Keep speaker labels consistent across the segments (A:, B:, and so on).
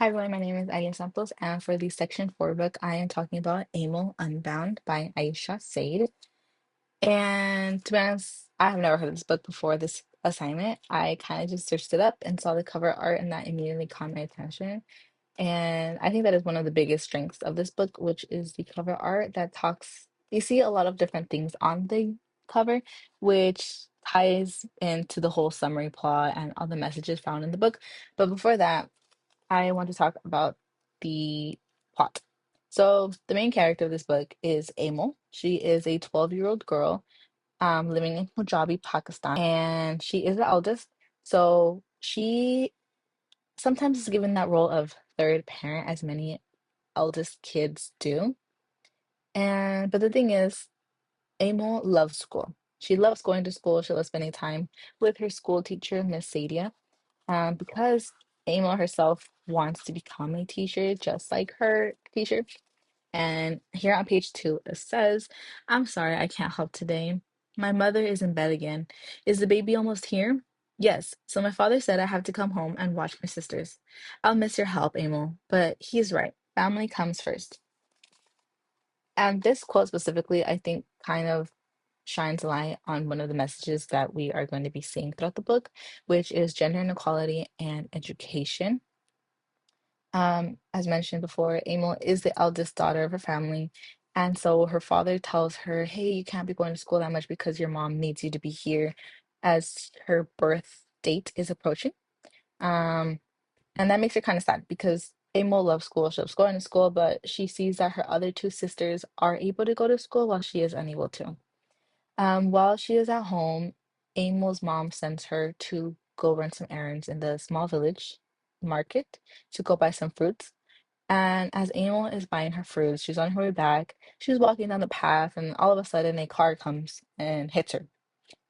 A: Hi everyone, my name is Alia Santos, and for the Section 4 book, I am talking about Amal Unbound by Aisha Said. And to be honest, I have never heard of this book before this assignment. I kind of just searched it up and saw the cover art, and that immediately caught my attention. And I think that is one of the biggest strengths of this book, which is the cover art that talks, you see a lot of different things on the cover, which ties into the whole summary plot and all the messages found in the book. But before that, I want to talk about the plot. So, the main character of this book is Amal. She is a 12-year-old girl living in Punjabi, Pakistan, and she is the eldest. So, she sometimes is given that role of third parent, as many eldest kids do. But the thing is, Amal loves school. She loves going to school. She loves spending time with her school teacher, Miss Sadia. Because Amal herself wants to become a teacher just like her teacher. And here on page 2, it says, I'm sorry, I can't help today. My mother is in bed again. Is the baby almost here? Yes, so my father said I have to come home and watch my sisters. I'll miss your help, Amal, but he's right. Family comes first. And this quote specifically, I think, kind of shines light on one of the messages that we are going to be seeing throughout the book, which is gender inequality and education. As mentioned before, Amel is the eldest daughter of her family. And so her father tells her, hey, you can't be going to school that much because your mom needs you to be here as her birth date is approaching. Um, and that makes her kind of sad because Amel loves school. She loves going to school, but she sees that her other two sisters are able to go to school while she is unable to. While she is at home, Amel's mom sends her to go run some errands in the small village market to go buy some fruits. And as Amel is buying her fruits, she's on her way back. She's walking down the path, and all of a sudden, a car comes and hits her.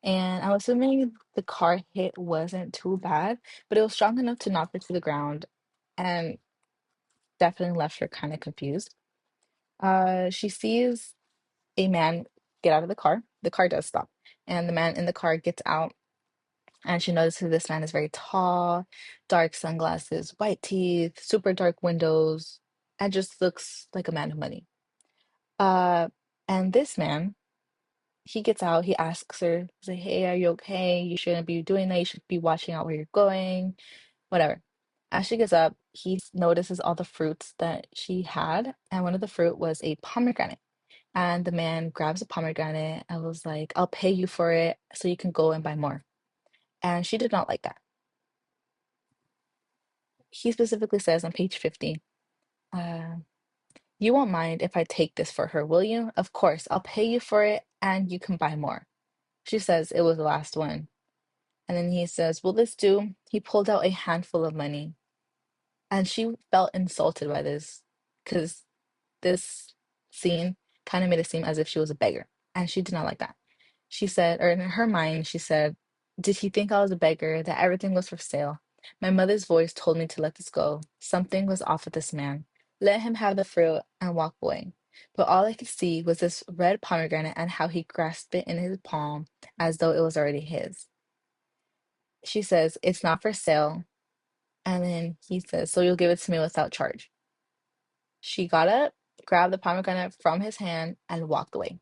A: And I'm assuming the car hit wasn't too bad, but it was strong enough to knock her to the ground and definitely left her kind of confused. She sees a man get out of the car. The car does stop, and the man in the car gets out, and she notices this man is very tall, dark sunglasses, white teeth, super dark windows, and just looks like a man of money. Uh, and this man, he gets out, he asks her, he's like, hey, are you okay? You shouldn't be doing that. You should be watching out where you're going, whatever. As she gets up, he notices all the fruits that she had, and one of the fruit was a pomegranate. And the man grabs a pomegranate and was like, I'll pay you for it so you can go and buy more. And she did not like that. He specifically says on page 50, uh, you won't mind if I take this for her, will you? Of course, I'll pay you for it and you can buy more. She says it was the last one. And then he says, will this do? He pulled out a handful of money. And she felt insulted by this because this scene kind of made it seem as if she was a beggar. And she did not like that. She said, or in her mind, she said, did he think I was a beggar, that everything was for sale? My mother's voice told me to let this go. Something was off with this man. Let him have the fruit and walk away. But all I could see was this red pomegranate and how he grasped it in his palm as though it was already his. She says, it's not for sale. And then he says, so you'll give it to me without charge. She got up, grabbed the pomegranate from his hand, and walked away.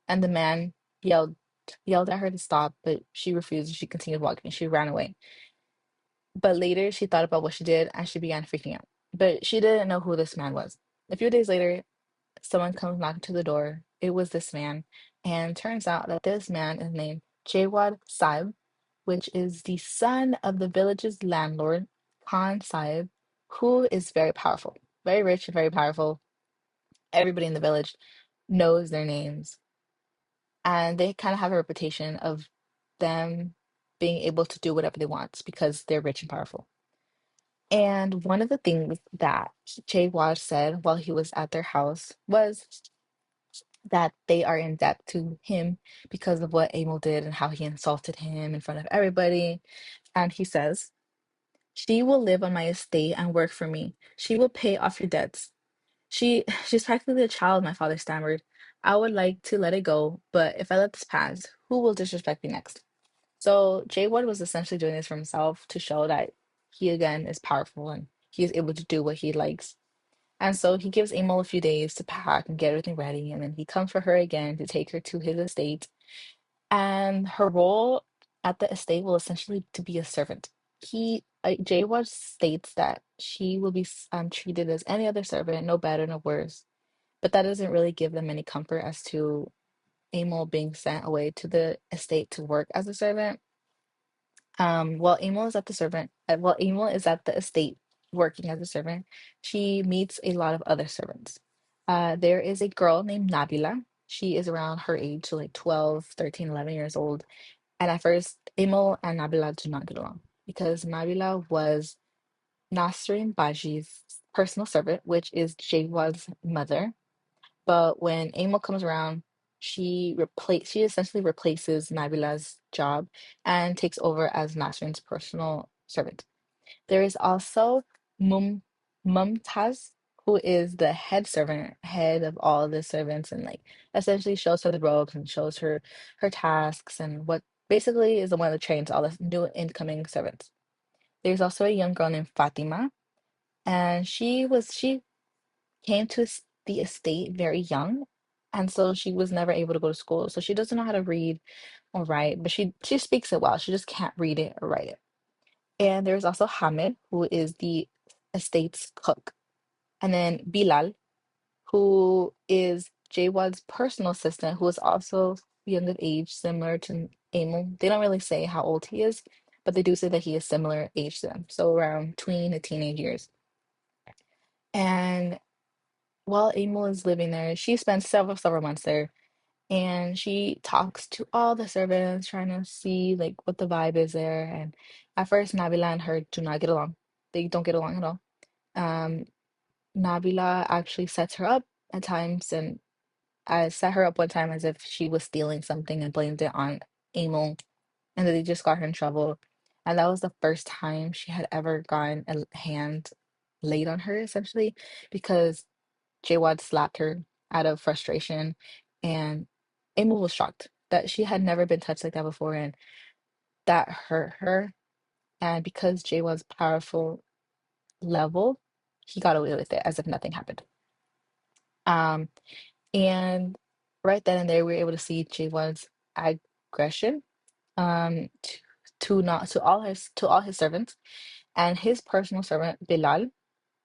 A: And the man yelled yelled at her to stop, but she refused. She continued walking. She ran away. But later, she thought about what she did and she began freaking out. But she didn't know who this man was. A few days later, someone comes knocking to the door. It was this man, and turns out that this man is named Jawad Saib, which is the son of the village's landlord, Khan Saib, who is very powerful, very rich and very powerful. Everybody in the village knows their names, and they kind of have a reputation of them being able to do whatever they want because they're rich and powerful. And one of the things that Jay Waj said while he was at their house was that they are in debt to him because of what Emil did and how he insulted him in front of everybody. And he says, she will live on my estate and work for me. She will pay off your debts. She's practically a child, my father stammered. I would like to let it go, but if I let this pass, who will disrespect me next? So Jay Wood was essentially doing this for himself to show that he again is powerful and he is able to do what he likes. And so he gives Amal a few days to pack and get everything ready, and then he comes for her again to take her to his estate. And her role at the estate will essentially to be a servant. Jawad states that she will be treated as any other servant, no better, no worse. But that doesn't really give them any comfort as to Amal being sent away to the estate to work as a servant. While Amal is at the while Amal is at the estate working as a servant, she meets a lot of other servants. There is a girl named Nabila. She is around her age, so like 12, 13, 11 years old. And at first, Amal and Nabila do not get along because Nabila was Nasrin Baji's personal servant, which is Jawad's mother. But when Amal comes around, she essentially replaces Nabila's job and takes over as Nasrin's personal servant. There is also Mum Mumtaz, who is the head servant, head of all the servants, and like essentially shows her the ropes and shows her her tasks and what basically is the one that trains all the new incoming servants. There's also a young girl named Fatima, and she came to the estate very young, and so she was never able to go to school. So she doesn't know how to read or write, but she speaks it well. She just can't read it or write it. And there's also Hamid, who is the estate's cook, and then Bilal, who is Jawad's personal assistant, who is also young of age, similar to Amel. They don't really say how old he is, but they do say that he is similar age to them, so around tween to teenage years. And while Amel is living there, she spends several months there, and she talks to all the servants, trying to see like what the vibe is there. And at first, Nabila and her do not get along. They don't get along at all. Um, Nabila actually sets her up at times, and I set her up one time as if she was stealing something and blamed it on Amel, and then they just got her in trouble. And that was the first time she had ever gotten a hand laid on her, essentially, because Jawad slapped her out of frustration, and Amy was shocked that she had never been touched like that before, and that hurt her. And because Jawad's powerful level, he got away with it as if nothing happened. Um, and right then and there, we were able to see Jawad's aggression to, not to all his servants, and his personal servant Bilal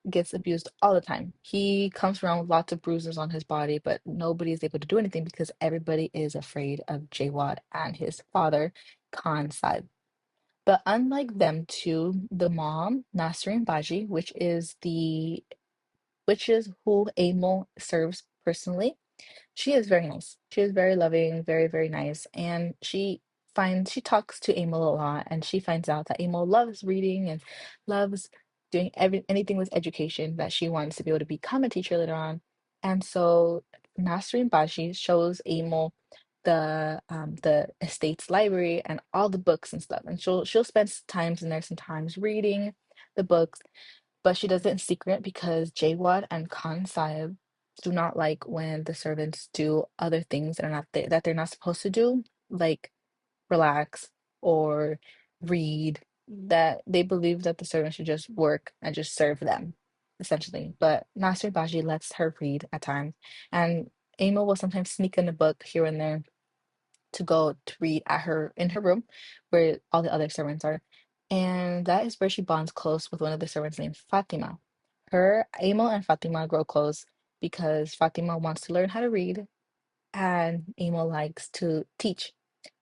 A: gets abused all the time. He comes around with lots of bruises on his body, but nobody is able to do anything because everybody is afraid of Jawad and his father, Khan Saib. But unlike them two, the mom, Nasreen Baji, which is who Amol serves personally, she is very nice. She is very loving, very, very nice. And she talks to Amol a lot, and she finds out that Amol loves reading and loves doing anything with education, that she wants to be able to become a teacher later on. And so Nasrin Bashi shows Amol the estate's library and all the books and stuff. And she'll spend times in there sometimes reading the books, but she does it in secret because Jawad and Khan Sahib do not like when the servants do other things that are not that they're not supposed to do, like relax or read. That they believe that the servant should just work and just serve them, essentially. But Nasir Baji lets her read at times, and Emma will sometimes sneak in a book here and there to go to read at her in her room where all the other servants are. And that is where she bonds close with one of the servants named Fatima. Her, Emil and Fatima grow close because Fatima wants to learn how to read and Emil likes to teach.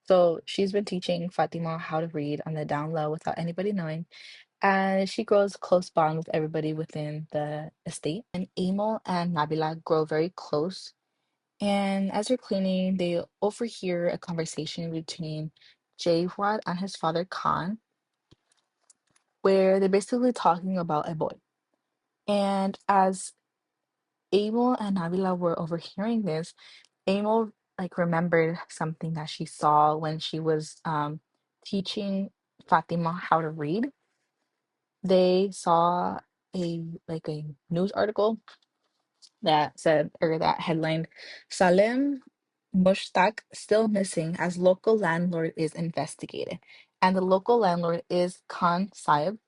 A: So she's been teaching Fatima how to read on the down low without anybody knowing. And she grows close bond with everybody within the estate. And Emil and Nabila grow very close, and as they're cleaning, they overhear a conversation between Jawad and his father Khan, where they're basically talking about a boy. And as Abel and Nabila were overhearing this, Abel like remembered something that she saw when she was teaching Fatima how to read. They saw a news article that said, or that headlined, Salem Mushtaq still missing as local landlord is investigated. And the local landlord is Khan Saib.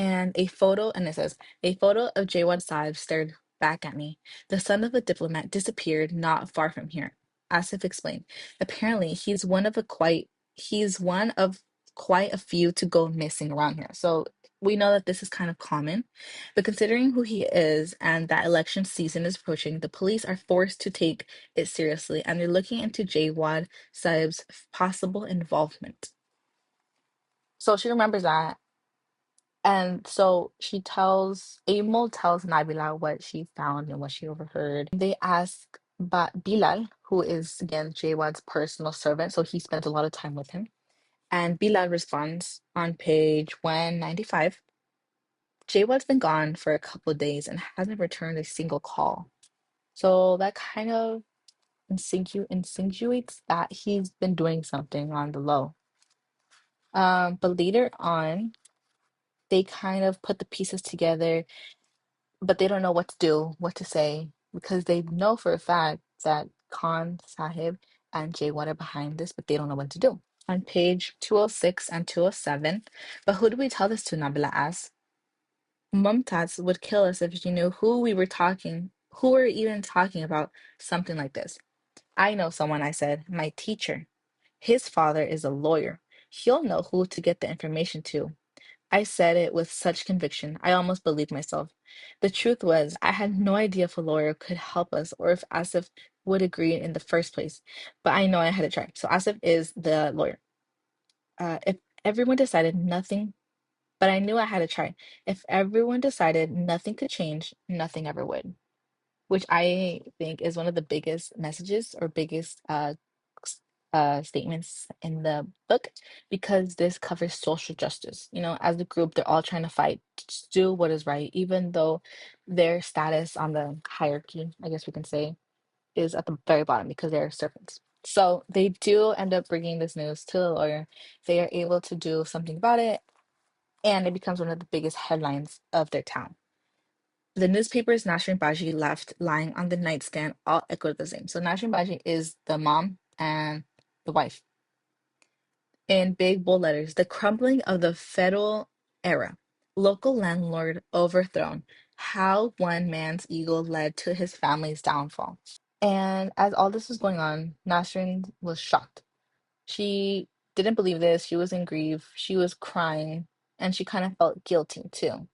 A: And a photo, and it says, a photo of Jawad Saib stared back at me. The son of a diplomat disappeared not far from here, Asif explained. Apparently, he's one of quite a few to go missing around here. So we know that this is kind of common, but considering who he is and that election season is approaching, the police are forced to take it seriously and they're looking into Jawad Saib's possible involvement. So she remembers that, and so Amal tells Nabila what she found and what she overheard. They ask Bilal, who is again Jaywad's personal servant, so he spent a lot of time with him. And Bilal responds on page 195. Jaywad's been gone for a couple of days and hasn't returned a single call. So that kind of insinuates that he's been doing something on the low. But later on, they kind of put the pieces together, but they don't know what to do, what to say, because they know for a fact that Khan Sahib and Jawad are behind this, but they don't know what to do. On page 206 and 207, but who do we tell this to? Nabila asks. Mumtaz would kill us if she knew who we're even talking about something like this. I know someone, I said, my teacher. His father is a lawyer. He'll know who to get the information to. I said it with such conviction, I almost believed myself. The truth was, I had no idea if a lawyer could help us or if Asif would agree in the first place, but I know I had to try. So Asif is the lawyer. If everyone decided nothing, but I knew I had to try. If everyone decided nothing could change, nothing ever would, which I think is one of the biggest messages or biggest statements in the book, because this covers social justice. You know, as a group, they're all trying to fight to do what is right, even though their status on the hierarchy, I guess we can say, is at the very bottom because they're servants. So they do end up bringing this news to the lawyer. They are able to do something about it, and it becomes one of the biggest headlines of their town. The newspapers Nasrin Baji left lying on the nightstand all echoed the same. So Nasrin Baji is the mom and the wife. In big bold letters, the crumbling of the feudal era. Local landlord overthrown. How one man's ego led to his family's downfall. And as all this was going on, Nasrin was shocked. She didn't believe this. She was in grief. She was crying. And she kind of felt guilty too.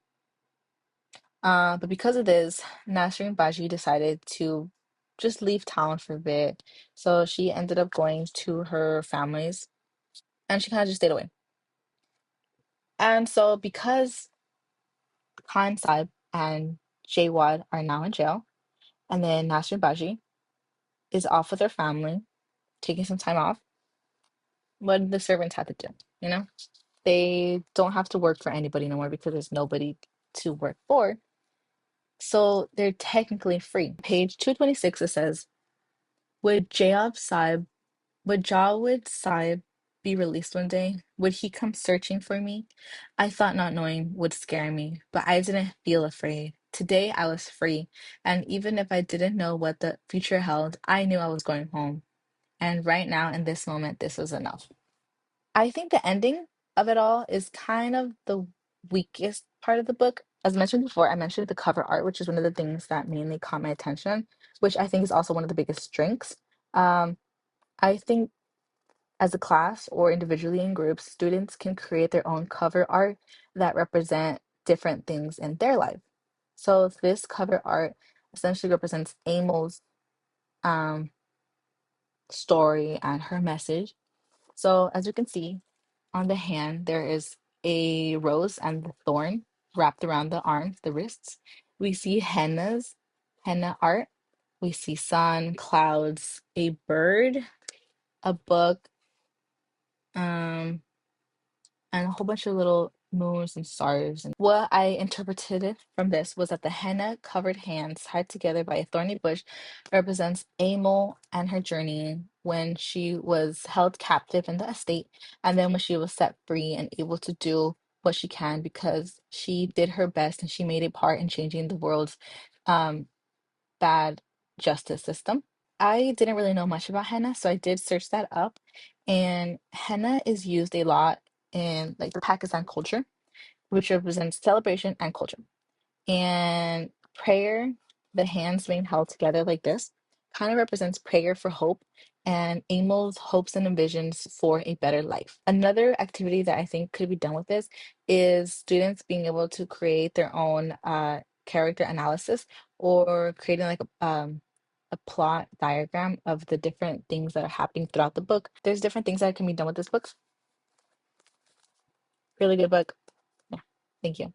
A: But because of this, Nasrin Baji decided to just leave town for a bit. So she ended up going to her family's and she kind of just stayed away. And so because Khan Saib and Jawad are now in jail, and then Nasrin Baji is off with her family, taking some time off, what did the servants have to do? You know, they don't have to work for anybody no more because there's nobody to work for. So they're technically free. Page 226, it says, would Jayab Saib, would Jawed Saib be released one day? Would he come searching for me? I thought not knowing would scare me, but I didn't feel afraid. Today I was free, and even if I didn't know what the future held, I knew I was going home. And right now, in this moment, this was enough. I think the ending of it all is kind of the weakest part of the book. As mentioned before, I mentioned the cover art, which is one of the things that mainly caught my attention, which I think is also one of the biggest strengths. Um, I think as a class or individually in groups, students can create their own cover art that represent different things in their life. So this cover art essentially represents Amel's um, story and her message. So as you can see on the hand, there is a rose and the thorn wrapped around the arms, the wrists. We see henna art. We see sun, clouds, a bird, a book, um, and a whole bunch of little moons and stars. And what I interpreted from this was that the henna covered hands tied together by a thorny bush represents Amel and her journey when she was held captive in the estate, and then when she was set free and able to do what she can because she did her best and she made a part in changing the world's um, bad justice system. I didn't really know much about henna, so I did search that up. And henna is used a lot in like the Pakistan culture. which represents celebration and culture. And prayer, the hands being held together like this, kind of represents prayer for hope and Amel's hopes and visions for a better life. Another activity that I think could be done with this is students being able to create their own character analysis or creating like a plot diagram of the different things that are happening throughout the book. There's different things that can be done with this book. Really good book. Yeah, thank you.